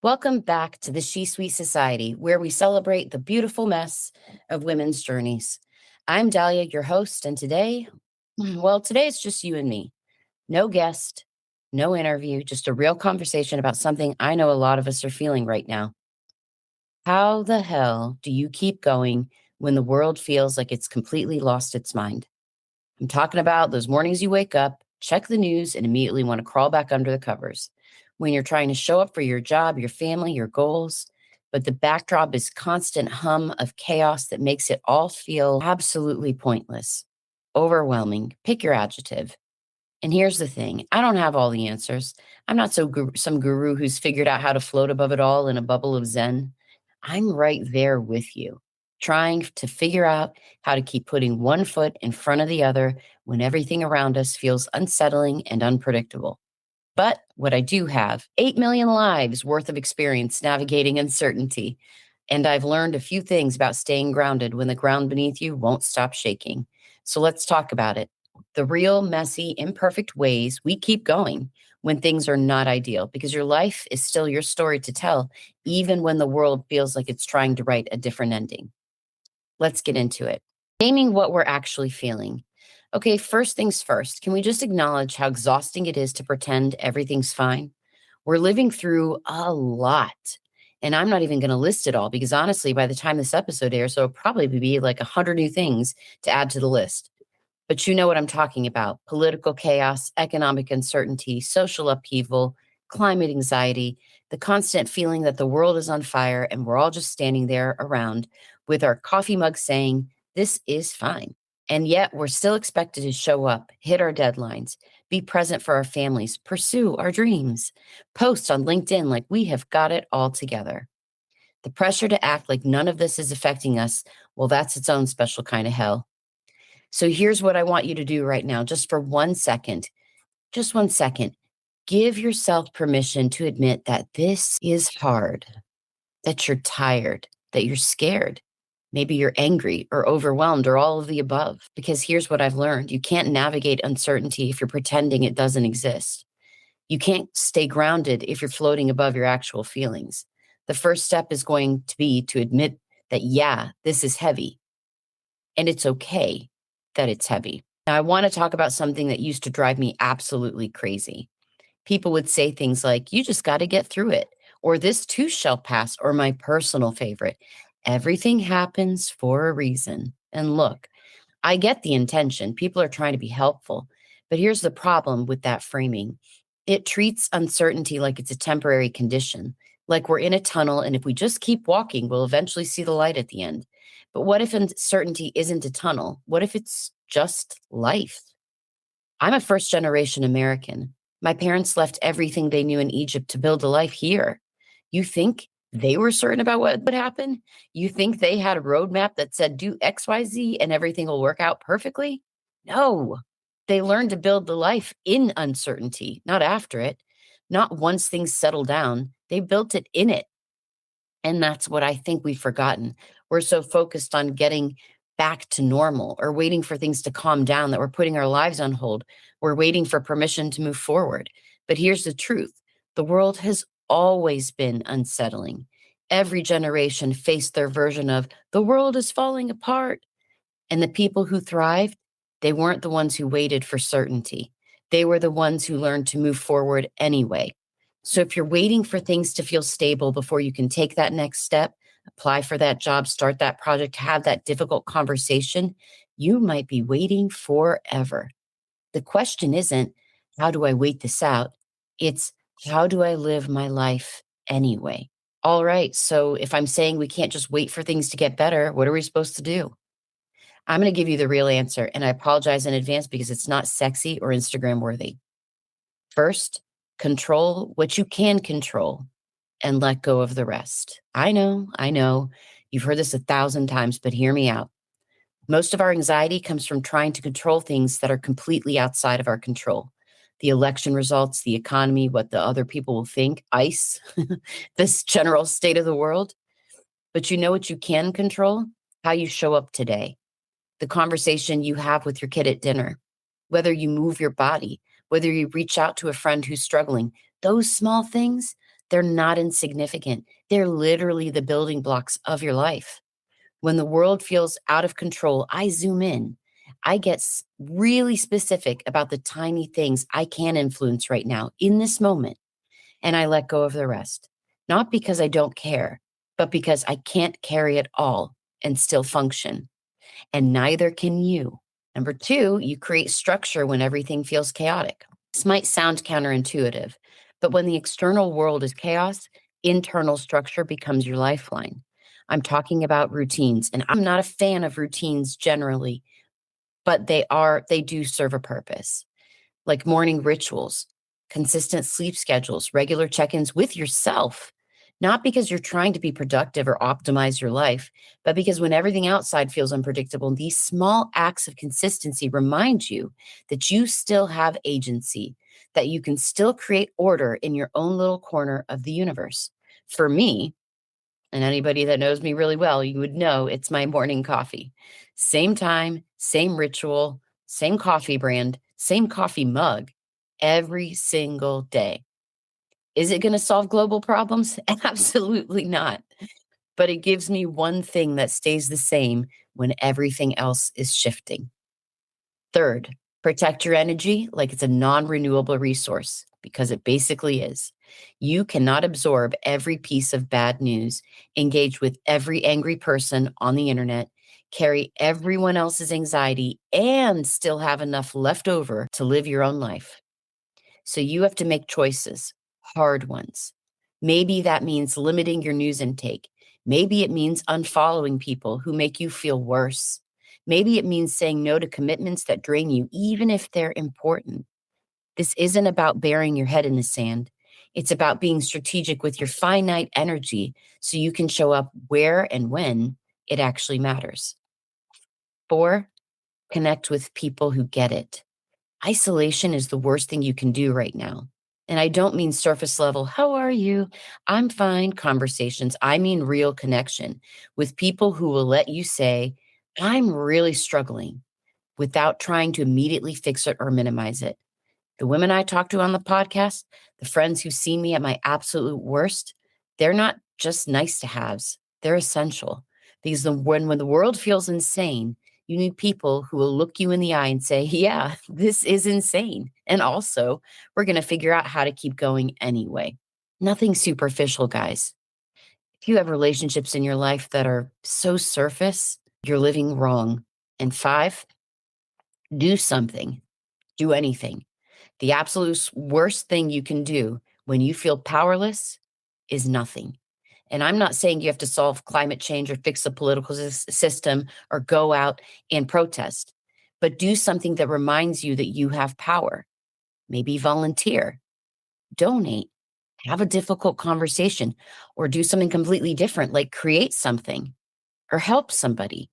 Welcome back to the She Suite Society, where we celebrate the beautiful mess of women's journeys. I'm Dahlia, your host, and today it's just you and me. No guest, no interview, just a real conversation about something I know a lot of us are feeling right now. How the hell do you keep going when the world feels like it's completely lost its mind? I'm talking about those mornings you wake up, check the news, and immediately want to crawl back under the covers. When you're trying to show up for your job, your family, your goals, but the backdrop is constant hum of chaos that makes it all feel absolutely pointless, overwhelming. Pick your adjective. And here's the thing, I don't have all the answers. I'm not some guru who's figured out how to float above it all in a bubble of Zen. I'm right there with you, trying to figure out how to keep putting one foot in front of the other when everything around us feels unsettling and unpredictable. But what I do have, 8 million lives worth of experience navigating uncertainty. And I've learned a few things about staying grounded when the ground beneath you won't stop shaking. So let's talk about it. The real, messy, imperfect ways we keep going when things are not ideal, because your life is still your story to tell, even when the world feels like it's trying to write a different ending. Let's get into it. Naming what we're actually feeling. Okay, first things first, can we just acknowledge how exhausting it is to pretend everything's fine? We're living through a lot. And I'm not even going to list it all because honestly, by the time this episode airs, there'll probably be like 100 new things to add to the list. But you know what I'm talking about: political chaos, economic uncertainty, social upheaval, climate anxiety, the constant feeling that the world is on fire and we're all just standing there around with our coffee mug saying, "This is fine." And yet we're still expected to show up, hit our deadlines, be present for our families, pursue our dreams, post on LinkedIn like we have got it all together. The pressure to act like none of this is affecting us, well, that's its own special kind of hell. So here's what I want you to do right now, just for 1 second, just 1 second. Give yourself permission to admit that this is hard, that you're tired, that you're scared. Maybe you're angry or overwhelmed or all of the above. Because here's what I've learned: you can't navigate uncertainty if you're pretending it doesn't exist. You can't stay grounded if you're floating above your actual feelings. The first step is going to be to admit that, yeah, this is heavy, and it's okay that it's heavy. Now, I want to talk about something that used to drive me absolutely crazy. People would say things like, "You just got to get through it," or "This too shall pass," or my personal favorite, "Everything happens for a reason." And look, I get the intention. People are trying to be helpful. But here's the problem with that framing: it treats uncertainty like it's a temporary condition, like we're in a tunnel, and if we just keep walking, we'll eventually see the light at the end. But what if uncertainty isn't a tunnel? What if it's just life? I'm a first generation American. My parents left everything they knew in Egypt to build a life here. You think they were certain about what would happen? You think they had a roadmap that said do XYZ and everything will work out perfectly? No. They learned to build the life in uncertainty, not after it, not once things settle down. They built it in it. And that's what I think we've forgotten. We're so focused on getting back to normal or waiting for things to calm down that we're putting our lives on hold. We're waiting for permission to move forward. But here's the truth: the world has always been unsettling. Every generation faced their version of the world is falling apart. And the people who thrived, they weren't the ones who waited for certainty. They were the ones who learned to move forward anyway. So if you're waiting for things to feel stable before you can take that next step, apply for that job, start that project, have that difficult conversation, you might be waiting forever. The question isn't, how do I wait this out? It's, how do I live my life anyway? All right. So if I'm saying we can't just wait for things to get better, what are we supposed to do? I'm going to give you the real answer, and I apologize in advance because it's not sexy or Instagram worthy. First, control what you can control and let go of the rest. I know. You've heard this 1,000 times, but hear me out. Most of our anxiety comes from trying to control things that are completely outside of our control. The election results, the economy, what the other people will think, ICE, this general state of the world. But you know what you can control? How you show up today, the conversation you have with your kid at dinner, whether you move your body, whether you reach out to a friend who's struggling. Those small things, They're not insignificant. They're literally the building blocks of your life. When the world feels out of control, I zoom in. I get really specific about the tiny things I can influence right now in this moment, and I let go of the rest. Not because I don't care, but because I can't carry it all and still function. And neither can you. Number two, you create structure when everything feels chaotic. This might sound counterintuitive, but when the external world is chaos, internal structure becomes your lifeline. I'm talking about routines, and I'm not a fan of routines generally, but they do serve a purpose, like morning rituals, consistent sleep schedules, regular check ins with yourself, not because you're trying to be productive or optimize your life, but because when everything outside feels unpredictable, these small acts of consistency remind you that you still have agency, that you can still create order in your own little corner of the universe. For me, and anybody that knows me really well, you would know it's my morning coffee. Same time, same ritual, same coffee brand, same coffee mug every single day. Is it going to solve global problems? Absolutely not. But it gives me one thing that stays the same when everything else is shifting. Third, protect your energy like it's a non renewable resource, because it basically is. You cannot absorb every piece of bad news, engage with every angry person on the internet, carry everyone else's anxiety, and still have enough left over to live your own life. So you have to make choices, hard ones. Maybe that means limiting your news intake. Maybe it means unfollowing people who make you feel worse. Maybe it means saying no to commitments that drain you, even if they're important. This isn't about burying your head in the sand. It's about being strategic with your finite energy so you can show up where and when it actually matters. 4, connect with people who get it. Isolation is the worst thing you can do right now. And I don't mean surface level, how are you? I'm fine conversations. I mean real connection with people who will let you say, I'm really struggling without trying to immediately fix it or minimize it. The women I talk to on the podcast, the friends who see me at my absolute worst, they're not just nice to haves. They're essential because when the world feels insane, you need people who will look you in the eye and say, yeah, this is insane. And also, we're going to figure out how to keep going anyway. Nothing superficial, guys. If you have relationships in your life that are so surface, you're living wrong. And 5, do something, do anything. The absolute worst thing you can do when you feel powerless is nothing. And I'm not saying you have to solve climate change or fix the political system or go out and protest, but do something that reminds you that you have power. Maybe volunteer, donate, have a difficult conversation, or do something completely different, like create something or help somebody.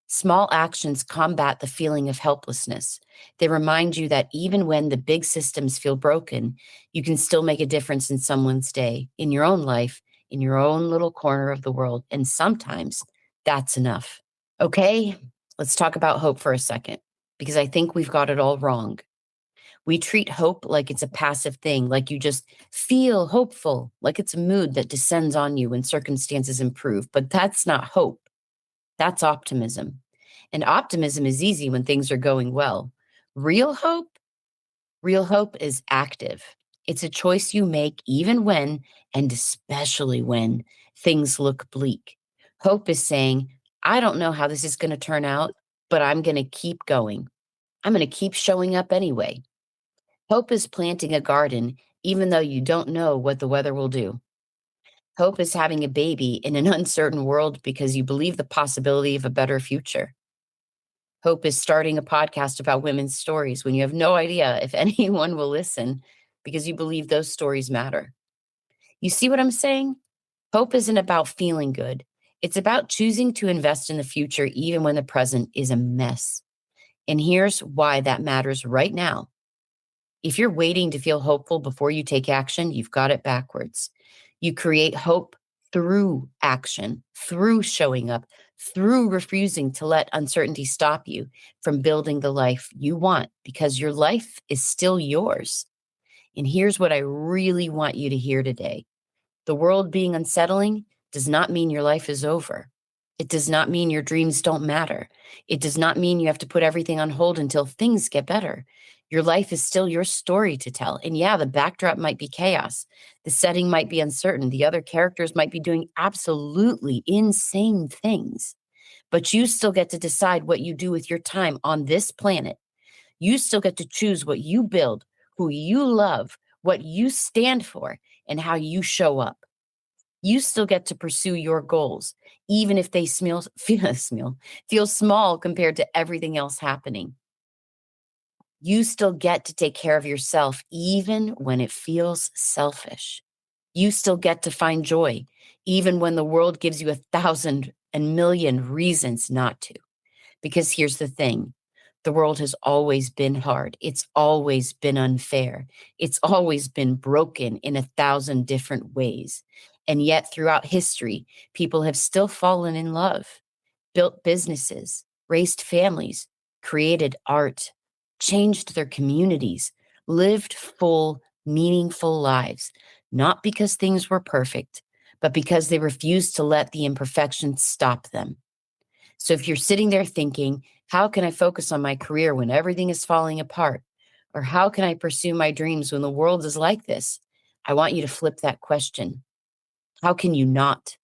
Small actions combat the feeling of helplessness. They remind you that even when the big systems feel broken, you can still make a difference in someone's day, in your own life, in your own little corner of the world. And sometimes that's enough. Okay, let's talk about hope for a second, because I think we've got it all wrong. We treat hope like it's a passive thing, like you just feel hopeful, like it's a mood that descends on you when circumstances improve. But that's not hope. That's optimism. And optimism is easy when things are going well. Real hope, real hope is active. It's a choice you make even when, and especially when, things look bleak. Hope is saying, I don't know how this is going to turn out, but I'm going to keep going. I'm going to keep showing up anyway. Hope is planting a garden even though you don't know what the weather will do. Hope is having a baby in an uncertain world because you believe the possibility of a better future. Hope is starting a podcast about women's stories when you have no idea if anyone will listen because you believe those stories matter. You see what I'm saying? Hope isn't about feeling good. It's about choosing to invest in the future even when the present is a mess. And here's why that matters right now. If you're waiting to feel hopeful before you take action, you've got it backwards. You create hope through action, through showing up, through refusing to let uncertainty stop you from building the life you want, because your life is still yours. And here's what I really want you to hear today. The world being unsettling does not mean your life is over. It does not mean your dreams don't matter. It does not mean you have to put everything on hold until things get better. Your life is still your story to tell. And yeah, the backdrop might be chaos. The setting might be uncertain. The other characters might be doing absolutely insane things. But you still get to decide what you do with your time on this planet. You still get to choose what you build, who you love, what you stand for, and how you show up. You still get to pursue your goals, even if they feel small compared to everything else happening. You still get to take care of yourself, even when it feels selfish. You still get to find joy, even when the world gives you 1,000 and million reasons not to. Because here's the thing. The world has always been hard. It's always been unfair. It's always been broken in 1,000 different ways. And yet, throughout history, people have still fallen in love, built businesses, raised families, created art, changed their communities, lived full, meaningful lives, not because things were perfect, but because they refused to let the imperfections stop them. So if you're sitting there thinking, how can I focus on my career when everything is falling apart? Or how can I pursue my dreams when the world is like this? I want you to flip that question. How can you not?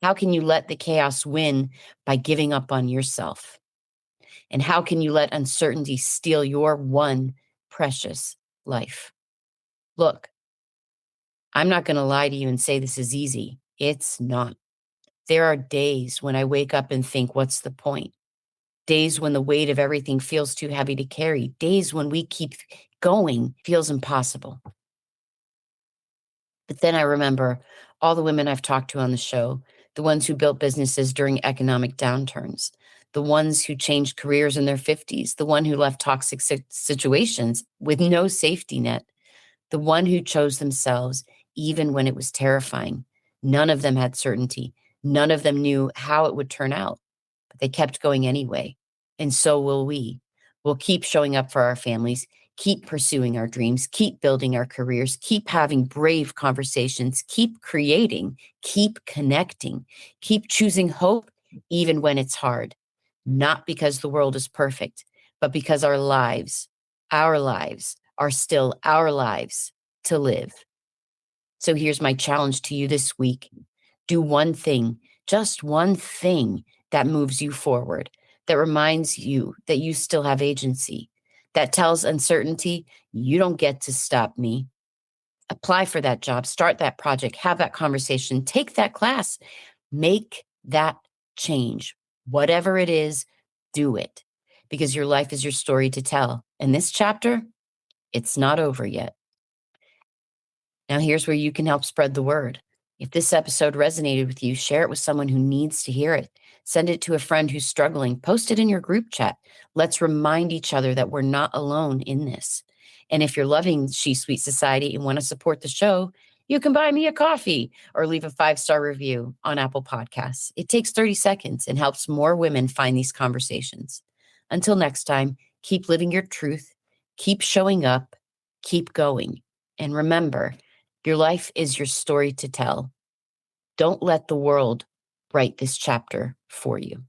How can you let the chaos win by giving up on yourself? And how can you let uncertainty steal your one precious life? Look, I'm not going to lie to you and say this is easy. It's not. There are days when I wake up and think, what's the point? Days when the weight of everything feels too heavy to carry. Days when we keep going feels impossible. But then I remember all the women I've talked to on the show, the ones who built businesses during economic downturns, the ones who changed careers in their 50s, the one who left toxic situations with no safety net, the one who chose themselves even when it was terrifying. None of them had certainty. None of them knew how it would turn out, but they kept going anyway. And so will we. We'll keep showing up for our families, keep pursuing our dreams, keep building our careers, keep having brave conversations, keep creating, keep connecting, keep choosing hope even when it's hard. Not because the world is perfect, but because our lives are still our lives to live. So here's my challenge to you this week. Do one thing, just one thing that moves you forward, that reminds you that you still have agency, that tells uncertainty, you don't get to stop me. Apply for that job, start that project, have that conversation, take that class, make that change. Whatever it is, do it because your life is your story to tell. And this chapter, it's not over yet. Now, here's where you can help spread the word. If this episode resonated with you, share it with someone who needs to hear it. Send it to a friend who's struggling. Post it in your group chat. Let's remind each other that we're not alone in this. And if you're loving She Sweet Society and want to support the show, you can buy me a coffee or leave a 5-star review on Apple Podcasts. It takes 30 seconds and helps more women find these conversations. Until next time, keep living your truth, keep showing up, keep going. And remember, your life is your story to tell. Don't let the world write this chapter for you.